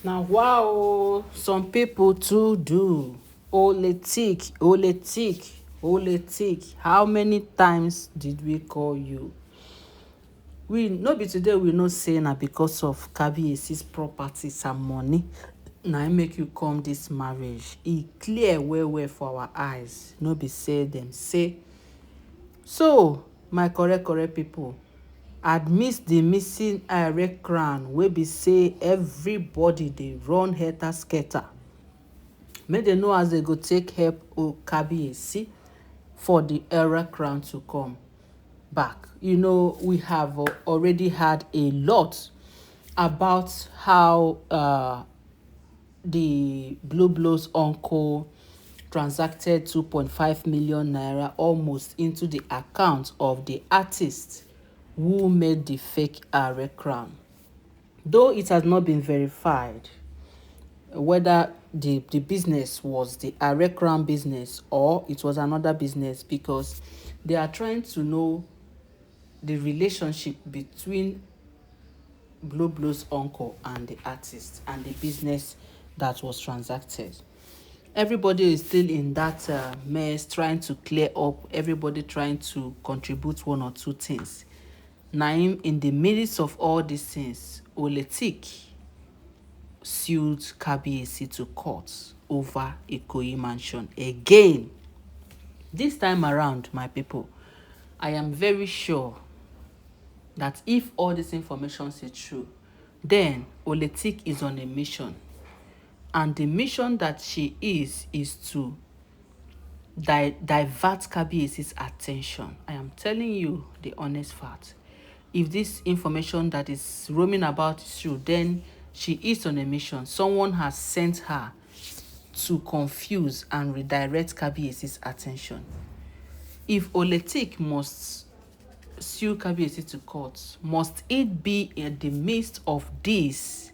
Now, wow, some people too do. Oletik, oletik, oletik. How many times did we call you? We no be today we know say na because of Kabiyesi's properties and money na im make you come this marriage. E clear well well for our eyes. No be say dem say. So, my correct correct people, amidst the missing Aera crown wey be say everybody dey run helter skelter, make dem know as dem go take help Kabiyesi for the Aera crown to come back. You know, we have already had a lot about how the Blue Bloods uncle transacted 2.5 million naira almost into the account of the artist who made the fake Aera crown. Though it has not been verified whether the business was the Aera crown business or it was another business, because they are trying to know the relationship between Blue Blue's uncle and the artist and the business that was transacted. Everybody is still in that mess, trying to clear up, everybody trying to contribute one or two things. Naim, in the midst of all these things, Oletik sued Kabiyesi to court over Ikoyi mansion again. This time around, my people, I am very sure that if all this information is true, then Oletik is on a mission. And the mission that she is to divert Kabiyesi's attention. I am telling you the honest fact. If this information that is roaming about is true, then she is on a mission. Someone has sent her to confuse and redirect Kabiyesi's attention. If Oletik must sue Kabiyesi to court, must it be in the midst of this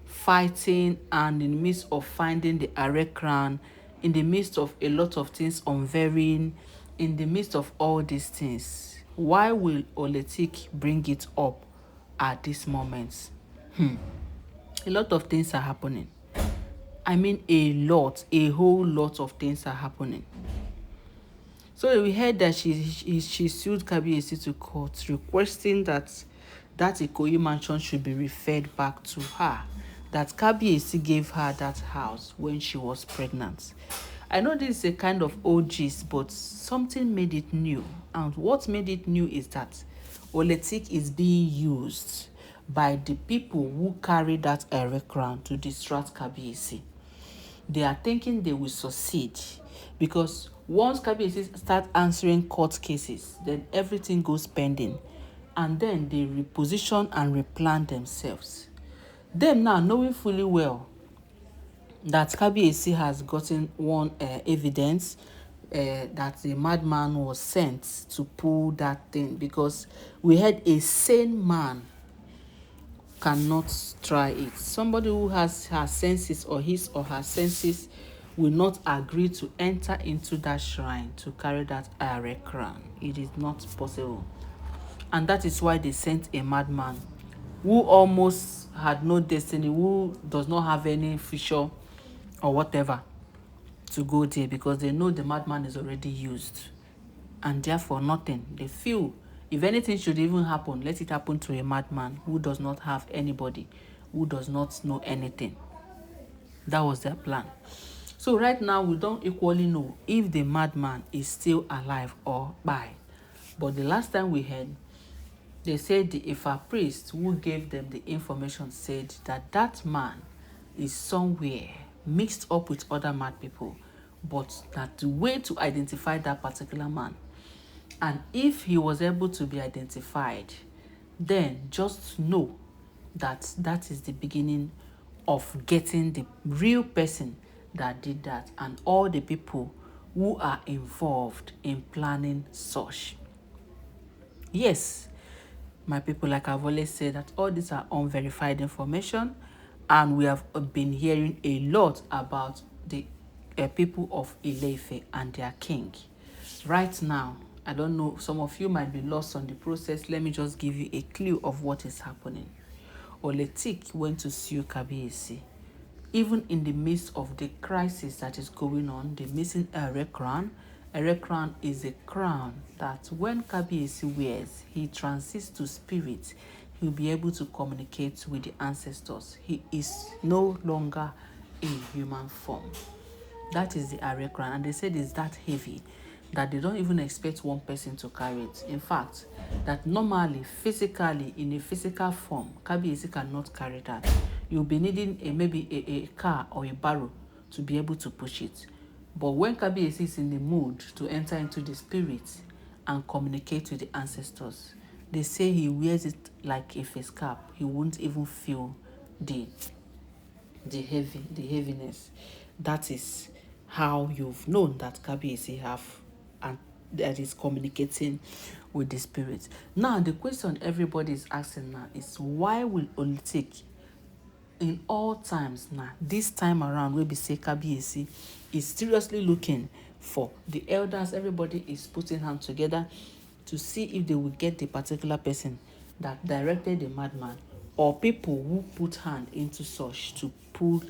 fighting and in the midst of finding the Aera crown, in the midst of a lot of things unveiling, in the midst of all these things? Why will Oletik bring it up at this moment? A lot of things are happening. I mean a whole lot of things are happening. So we heard that she sued Kabiyesi to court, requesting that Ikoyi mansion should be referred back to her, that Kabiyesi gave her that house when she was pregnant. I know this is a kind of old gist, but something made it new. And what made it new is that Oletik is being used by the people who carry that Aera crown to distract Kabiyesi. They are thinking they will succeed, because once Kabiyesi start answering court cases, then everything goes pending, and then they reposition and replan themselves. Them now knowing fully well that Kabiyesi has gotten one evidence that a madman was sent to pull that thing, because we had a sane man cannot try it. Somebody who has her senses, or his or her senses, will not agree to enter into that shrine to carry that Aera crown. It is not possible. And that is why they sent a madman who almost had no destiny, who does not have any future or whatever, to go there, because they know the madman is already used, and therefore nothing. They feel if anything should even happen, let it happen to a madman who does not have anybody, who does not know anything. That was their plan. So right now, we don't equally know if the madman is still alive or by. But the last time we heard, they said the Ifa priest who gave them the information said that that man is somewhere mixed up with other mad people, but that the way to identify that particular man, and if he was able to be identified, then just know that that is the beginning of getting the real person that did that, and all the people who are involved in planning such. Yes, my people, like I've always said, that all these are unverified information, and we have been hearing a lot about the people of Ile-Ife and their king. Right now, I don't know, some of you might be lost on the process. Let me just give you a clue of what is happening. Oletik went to sue Kabiyesi even in the midst of the crisis that is going on, the missing Aera crown. Aera crown is a crown that when Kabiyesi wears, he transits to spirit. He'll be able to communicate with the ancestors. He is no longer in human form. That is the Aera crown, and they said it's that heavy that they don't even expect one person to carry it. In fact, that normally, physically, in a physical form, Kabiyesi cannot carry that. You'll be needing maybe a car or a barrow to be able to push it. But when Kabiyesi is in the mood to enter into the spirit and communicate with the ancestors, they say he wears it like a face cap. He won't even feel the heaviness. That is how you've known that Kabiyesi have and that is communicating with the spirit. Now the question everybody is asking now is, why will Olitik in all times now, this time around, wey be say Kabiyesi is seriously looking for the elders? Everybody is putting hand together to see if they will get the particular person that directed the madman, or people who put hand into such to pull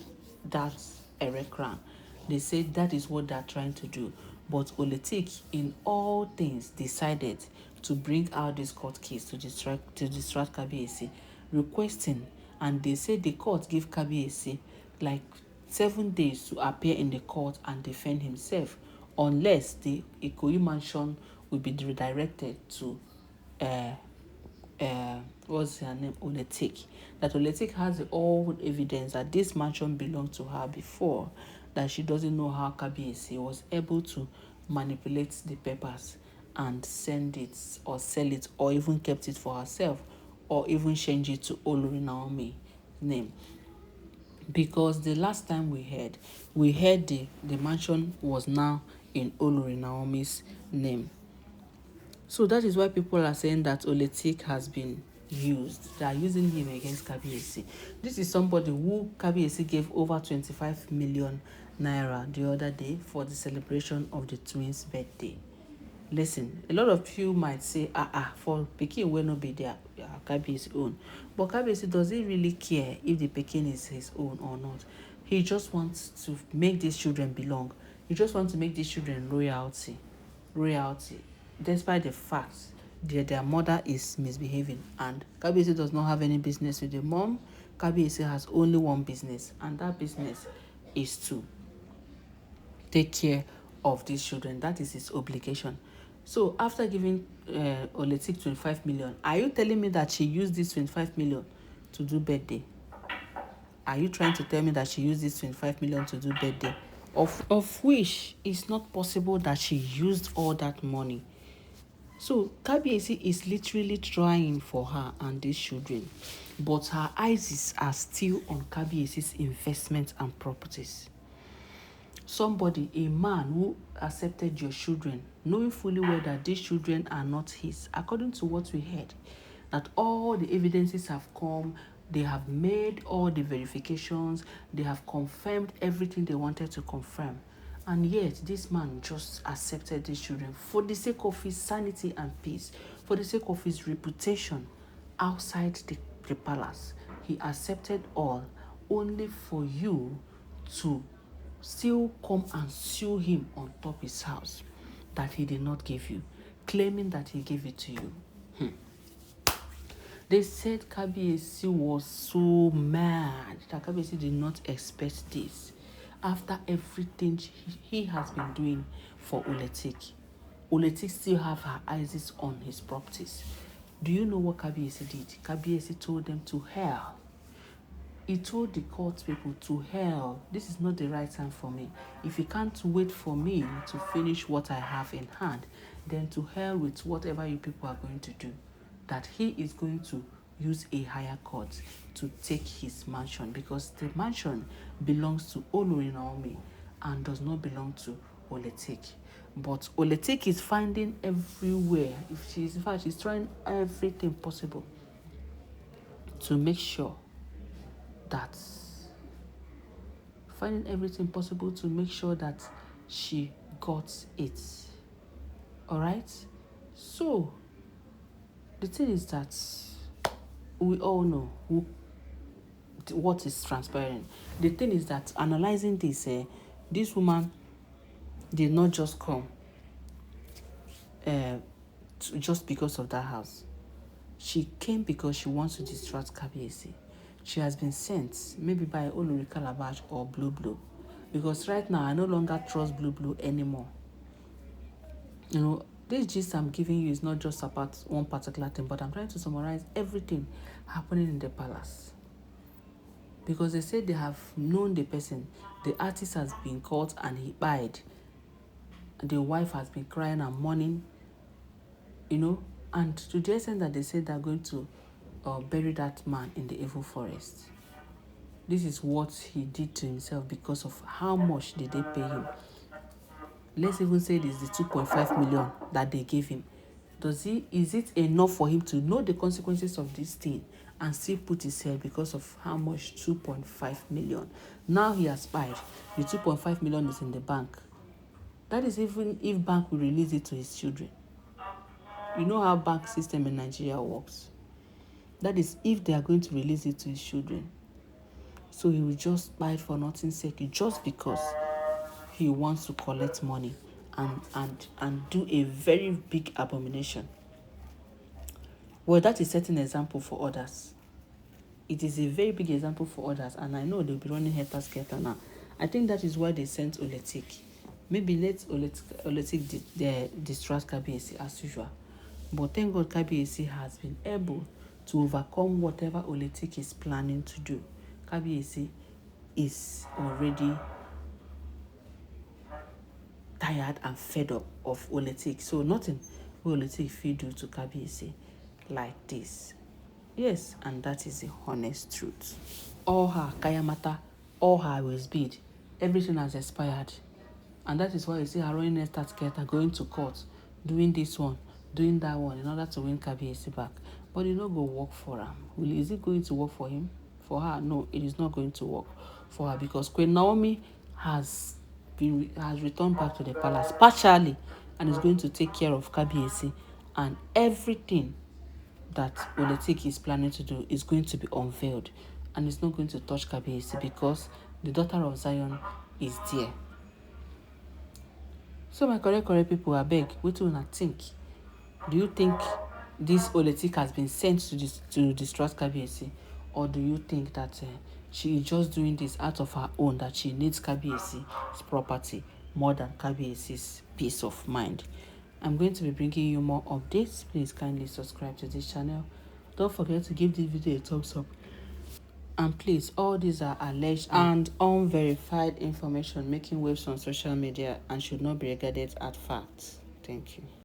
that Aera crown. They say that is what they are trying to do. But Olitik, in all things, decided to bring out this court case to distract Kabiyesi, requesting, and they say the court give Kabiyesi like 7 days to appear in the court and defend himself, unless the Ikoyi mansion will be redirected to what's her name, Olitik. That Olitik has all evidence that this mansion belonged to her before, that she doesn't know how Kabiyesi was able to manipulate the papers and send it or sell it, or even kept it for herself, or even change it to Olori Naomi name. Because the last time we heard the mansion was now in Olori Naomi's name. So that is why people are saying that Olitik has been used. They are using him against Kabiyesi. This is somebody who Kabiyesi gave over 25 million naira the other day for the celebration of the twins' birthday. Listen, a lot of you might say, for pikin wey no be their Kabiyesi own. But Kabiyesi, does he really care if the pikin is his own or not? He just wants to make these children belong. He just wants to make these children royalty, despite the fact that their mother is misbehaving. And Kabiyesi does not have any business with the mom. Kabiyesi has only one business, and that business is to take care of these children. That is his obligation. So after giving Olitik 25 million, are you telling me that she used this 25 million to do birthday? Are you trying to tell me that she used this 25 million to do birthday? Of which it's not possible that she used all that money. So Kabiyesi is literally trying for her and these children, but her eyes are still on Kabiyesi's investments and properties. Somebody, a man who accepted your children, knowing fully well that these children are not his, according to what we heard, that all the evidences have come, they have made all the verifications, they have confirmed everything they wanted to confirm. And yet, this man just accepted these children for the sake of his sanity and peace, for the sake of his reputation outside the palace. He accepted all only for you to still come and sue him on top his house that he did not give you, claiming that he gave it to you. They said Kabiyesi was so mad that Kabiyesi did not expect this. After everything he has been doing for Olitik, Olitik still have her eyes on his properties. Do you know what Kabiyesi did? Kabiyesi told them to hell. He told the court people to hell. This is not the right time for me. If you can't wait for me to finish what I have in hand, then to hell with whatever you people are going to do. That he is going to use a higher court to take his mansion, because the mansion belongs to Olori Naomi and does not belong to Olitik. But Olitik is finding everywhere. In fact, she's trying everything possible to make sure that she got it. All right. So the thing is that we all know who what is transpiring. The thing is that analyzing this, this woman did not just come just because of that house. She came because she wants to distract Kabiyesi. She has been sent maybe by Olori Calabash or Blue Blue, because right now I no longer trust Blue Blue anymore. You know, this gist I'm giving you is not just about one particular thing, but I'm trying to summarize everything happening in the palace. Because they say they have known the person. The artist has been caught and he died. The wife has been crying and mourning, you know, and to the extent that they say they're going to bury that man in the evil forest. This is what he did to himself because of how much did they pay him. Let's even say it is the 2.5 million that they gave him. Is it enough for him to know the consequences of this thing and still put his head because of how much? 2.5 million. Now he has died. The 2.5 million is in the bank. That is even if bank will release it to his children. You know how bank system in Nigeria works. That is if they are going to release it to his children. So he will just buy it for nothing's sake, just because he wants to collect money and do a very big abomination. Well, that is setting an example for others. It is a very big example for others, and I know they'll be running helter-skelter now. I think that is why they sent Oletik. Maybe let Oletik distract Kabiyesi as usual. But thank God Kabiyesi has been able to overcome whatever Oletik is planning to do. Kabiyesi is already tired and fed up of Oletik. So nothing will Oletik fit do to Kabiyesi like this. Yes, and that is the honest truth. All her kayamata, all her waist bead, everything has expired. And that is why you see her running next together, going to court, doing this one, doing that one in order to win Kabiyesi back. But it no go work for her. Is it going to work for him? For her? No, it is not going to work for her, because Queen Naomi has returned back to the palace partially and is going to take care of Kabiyesi, and everything that Oletik is planning to do is going to be unveiled, and it's not going to touch Kabiyesi because the daughter of Zion is there. So my correct people, abeg, wetin una think? Do you think this Oletik has been sent to distract Kabiyesi, or do you think that she is just doing this out of her own, that she needs Kabiyesi's property more than Kabiyesi's peace of mind? I'm going to be bringing you more updates. Please kindly subscribe to this channel. Don't forget to give this video a thumbs up. And please, all these are alleged and unverified information making waves on social media and should not be regarded as facts. Thank you.